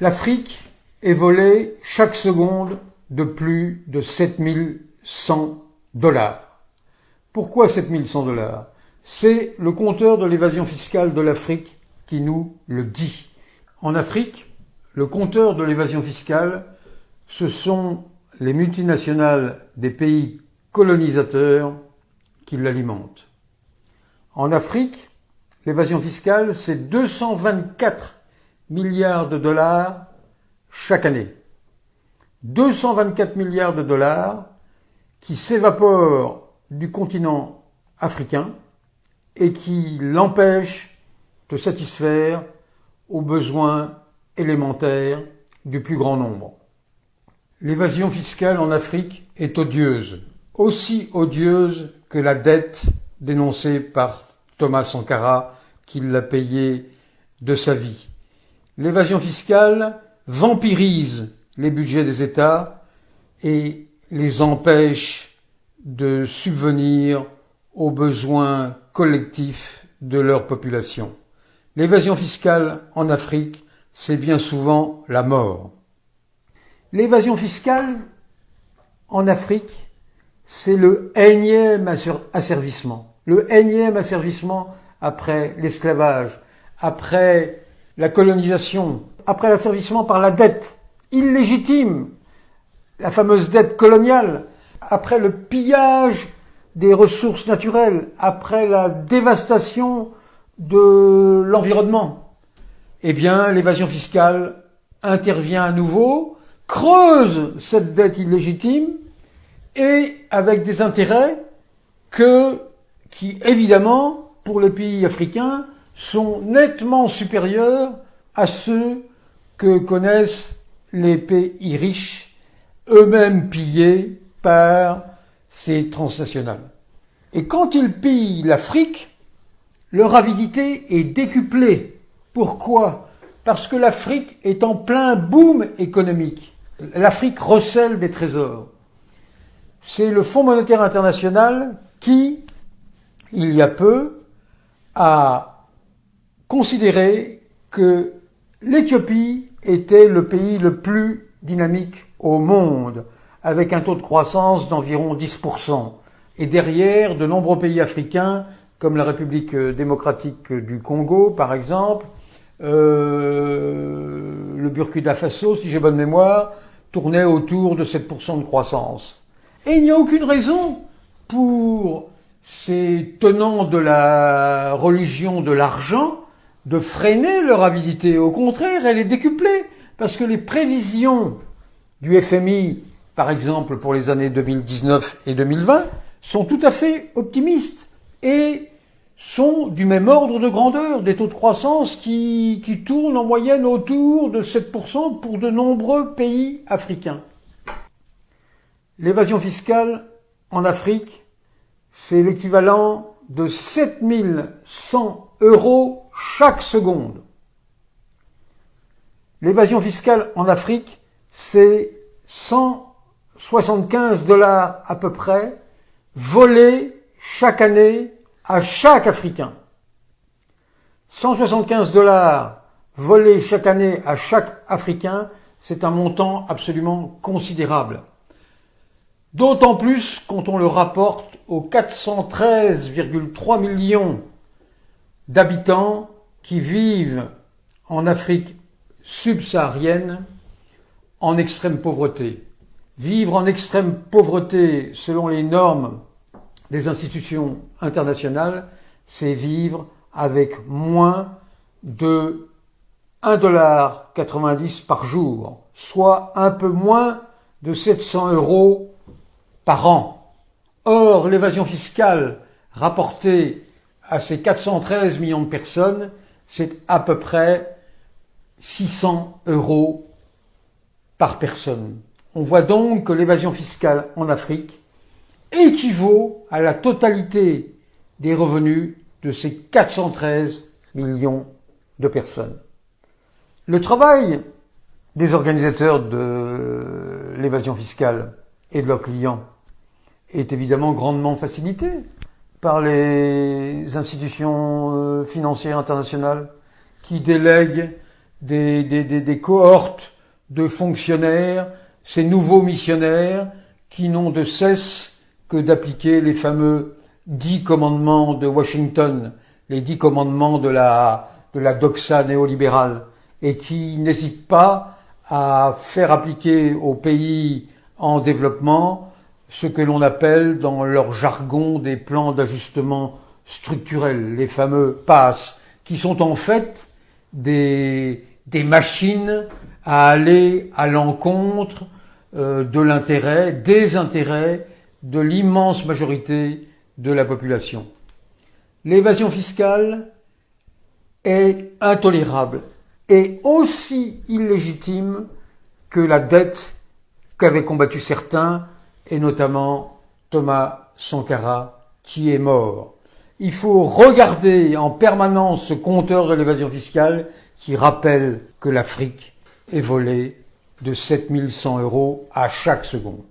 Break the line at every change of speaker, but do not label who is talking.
L'Afrique est volée chaque seconde de plus de 7100 dollars. Pourquoi 7100 dollars? C'est le compteur de l'évasion fiscale de l'Afrique qui nous le dit. En Afrique, le compteur de l'évasion fiscale, ce sont les multinationales des pays colonisateurs qui l'alimentent. En Afrique, l'évasion fiscale, c'est 224 milliards de dollars chaque année. 224 milliards de dollars qui s'évaporent du continent africain et qui l'empêchent de satisfaire aux besoins élémentaires du plus grand nombre. L'évasion fiscale en Afrique est odieuse, aussi odieuse que la dette dénoncée par Thomas Sankara, qui l'a payée de sa vie. L'évasion fiscale vampirise les budgets des États et les empêche de subvenir aux besoins collectifs de leur population. L'évasion fiscale en Afrique, c'est bien souvent la mort. L'évasion fiscale en Afrique, c'est le énième asservissement. Le énième asservissement après l'esclavage, après la colonisation, après l'asservissement par la dette illégitime, la fameuse dette coloniale, après le pillage des ressources naturelles, après la dévastation de l'environnement. Eh bien, l'évasion fiscale intervient à nouveau, creuse cette dette illégitime et avec des intérêts qui, évidemment, pour les pays africains, sont nettement supérieurs à ceux que connaissent les pays riches, eux-mêmes pillés par ces transnationales. Et quand ils pillent l'Afrique, leur avidité est décuplée. Pourquoi? Parce que l'Afrique est en plein boom économique. L'Afrique recèle des trésors. C'est le Fonds monétaire international qui, il y a peu, a considéré que l'Éthiopie était le pays le plus dynamique au monde, avec un taux de croissance d'environ 10%. Et derrière, de nombreux pays africains, comme la République démocratique du Congo, par exemple, le Burkina Faso, si j'ai bonne mémoire, tournait autour de 7% de croissance. Et il n'y a aucune raison pour ces tenants de la religion de l'argent de freiner leur avidité. Au contraire, elle est décuplée, parce que les prévisions du FMI, par exemple pour les années 2019 et 2020, sont tout à fait optimistes et sont du même ordre de grandeur, des taux de croissance qui tournent en moyenne autour de 7% pour de nombreux pays africains. L'évasion fiscale en Afrique, c'est l'équivalent de 7100 € chaque seconde. L'évasion fiscale en Afrique, c'est 175 dollars à peu près volés chaque année à chaque Africain. 175 dollars volés chaque année à chaque Africain, c'est un montant absolument considérable. D'autant plus quand on le rapporte aux 413,3 millions d'habitants qui vivent en Afrique subsaharienne en extrême pauvreté. Vivre en extrême pauvreté selon les normes des institutions internationales, c'est vivre avec moins de 1,90 $ par jour, soit un peu moins de 700 € par an. Or, l'évasion fiscale rapportée à ces 413 millions de personnes, c'est à peu près 600 € par personne. On voit donc que l'évasion fiscale en Afrique équivaut à la totalité des revenus de ces 413 millions de personnes. Le travail des organisateurs de l'évasion fiscale et de leurs clients est évidemment grandement facilité par les institutions financières internationales qui délèguent des cohortes de fonctionnaires, ces nouveaux missionnaires qui n'ont de cesse que d'appliquer les fameux 10 commandements de Washington, les 10 commandements de la doxa néolibérale, et qui n'hésitent pas à faire appliquer aux pays en développement ce que l'on appelle dans leur jargon des plans d'ajustement structurel, les fameux PASS, qui sont en fait des machines à aller à l'encontre des intérêts de l'immense majorité de la population. L'évasion fiscale est intolérable et aussi illégitime que la dette qu'avaient combattu certains, et notamment Thomas Sankara, qui est mort. Il faut regarder en permanence ce compteur de l'évasion fiscale qui rappelle que l'Afrique est volée de 7 100 € à chaque seconde.